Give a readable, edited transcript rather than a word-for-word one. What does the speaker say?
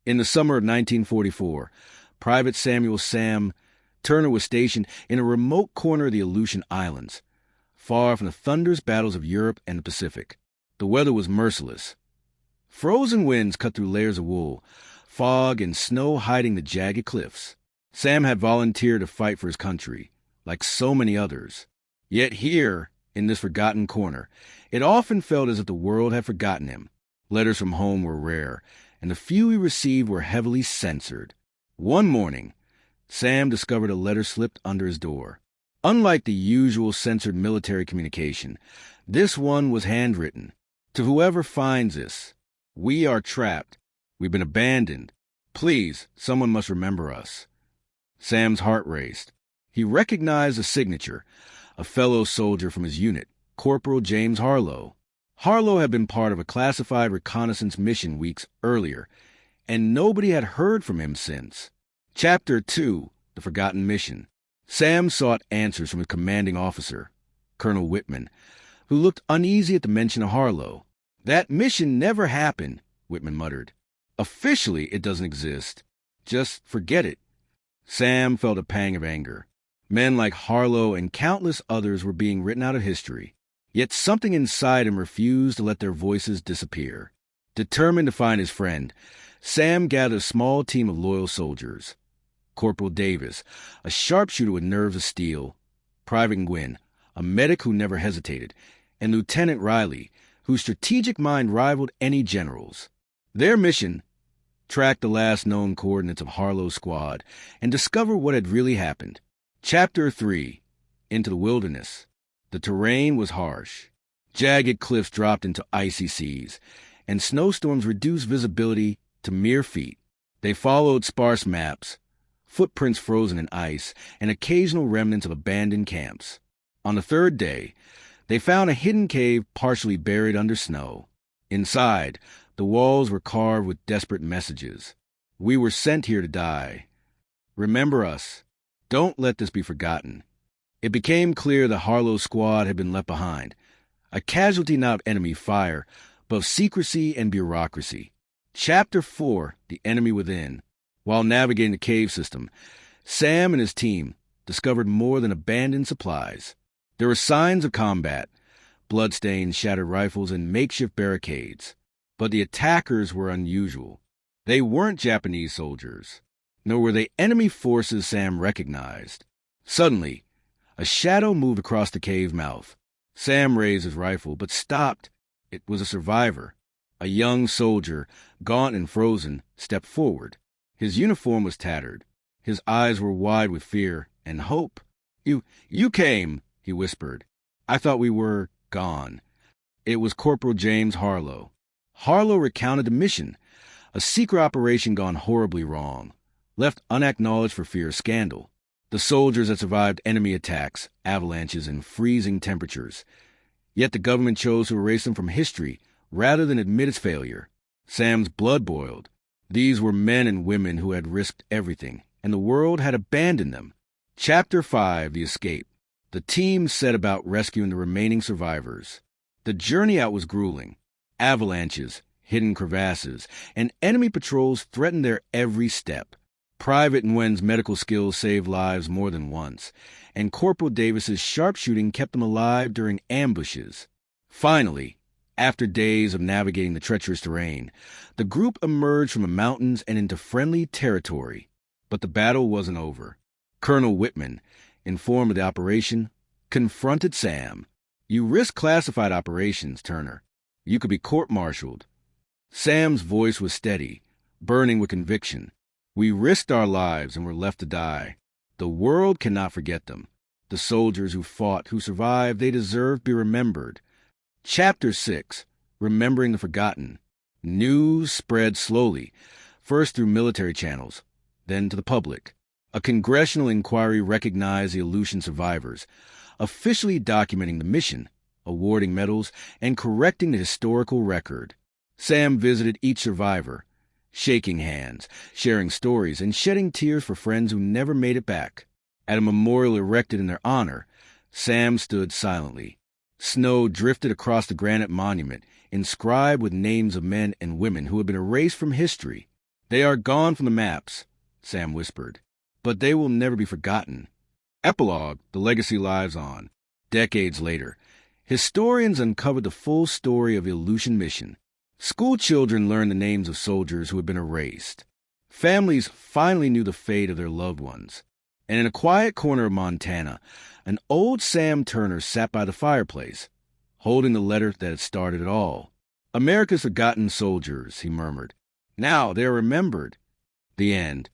In the summer of 1944, Private Samuel Sam Turner was stationed in a remote corner of the Aleutian Islands, far from the thunderous battles of Europe and the Pacific. The weather was merciless. Frozen winds cut through layers of wool, fog and snow hiding the jagged cliffs. Sam had volunteered to fight for his country, like so many others. Yet here, in this forgotten corner, it often felt as if the world had forgotten him. Letters from home were rare, and the few he received were heavily censored. One morning, Sam discovered a letter slipped under his door. Unlike the usual censored military communication, this one was handwritten. To whoever finds this, we are trapped. We've been abandoned. Please, someone must remember us. Sam's heart raced. He recognized the signature, a fellow soldier from his unit, Corporal James Harlow. Harlow had been part of a classified reconnaissance mission weeks earlier, and nobody had heard from him since. Chapter 2, The Forgotten Mission. Sam sought answers from his commanding officer, Colonel Whitman, who looked uneasy at the mention of Harlow. That mission never happened, Whitman muttered. Officially, it doesn't exist. Just forget it. Sam felt a pang of anger. Men like Harlow and countless others were being written out of history, yet something inside him refused to let their voices disappear. Determined to find his friend, Sam gathered a small team of loyal soldiers. Corporal Davis, a sharpshooter with nerves of steel, Private Gwynn, a medic who never hesitated, and Lieutenant Riley, whose strategic mind rivaled any general's. Their mission: track the last known coordinates of Harlow's squad and discover what had really happened. Chapter 3, Into the Wilderness. The terrain was harsh. Jagged cliffs dropped into icy seas, and snowstorms reduced visibility to mere feet. They followed sparse maps, footprints frozen in ice, and occasional remnants of abandoned camps. On the third day, they found a hidden cave partially buried under snow. Inside, the walls were carved with desperate messages. We were sent here to die. Remember us. Don't let this be forgotten. It became clear the Harlow squad had been left behind, a casualty not of enemy fire, but of secrecy and bureaucracy. Chapter 4, The Enemy Within. While navigating the cave system, Sam and his team discovered more than abandoned supplies. There were signs of combat, bloodstains, shattered rifles, and makeshift barricades. But the attackers were unusual. They weren't Japanese soldiers, nor were they enemy forces Sam recognized. Suddenly, a shadow moved across the cave mouth. Sam raised his rifle, but stopped. It was a survivor. A young soldier, gaunt and frozen, stepped forward. His uniform was tattered. His eyes were wide with fear and hope. You came, he whispered. I thought we were gone. It was Corporal James Harlow. Harlow recounted the mission, a secret operation gone horribly wrong, left unacknowledged for fear of scandal. The soldiers had survived enemy attacks, avalanches, and freezing temperatures. Yet the government chose to erase them from history rather than admit its failure. Sam's blood boiled. These were men and women who had risked everything, and the world had abandoned them. Chapter 5, The Escape. The team set about rescuing the remaining survivors. The journey out was grueling. Avalanches, hidden crevasses, and enemy patrols threatened their every step. Private Nguyen's medical skills saved lives more than once, and Corporal Davis's sharpshooting kept them alive during ambushes. Finally, after days of navigating the treacherous terrain, the group emerged from the mountains and into friendly territory. But the battle wasn't over. Colonel Whitman, informed of the operation, confronted Sam. You risk classified operations, Turner. You could be court-martialed. Sam's voice was steady, burning with conviction. We risked our lives and were left to die. The world cannot forget them. The soldiers who fought, who survived, they deserve to be remembered. Chapter 6, Remembering the Forgotten. News spread slowly, first through military channels, then to the public. A congressional inquiry recognized the Aleutian survivors, officially documenting the mission, awarding medals, and correcting the historical record. Sam visited each survivor, shaking hands, sharing stories, and shedding tears for friends who never made it back. At a memorial erected in their honor, Sam stood silently. Snow drifted across the granite monument, inscribed with names of men and women who had been erased from history. They are gone from the maps, Sam whispered, but they will never be forgotten. Epilogue, the legacy lives on. Decades later, historians uncovered the full story of the Aleutian mission. School children learned the names of soldiers who had been erased. Families finally knew the fate of their loved ones. And in a quiet corner of Montana, an old Sam Turner sat by the fireplace, holding the letter that had started it all. "America's forgotten soldiers," he murmured. "Now they are remembered." The end.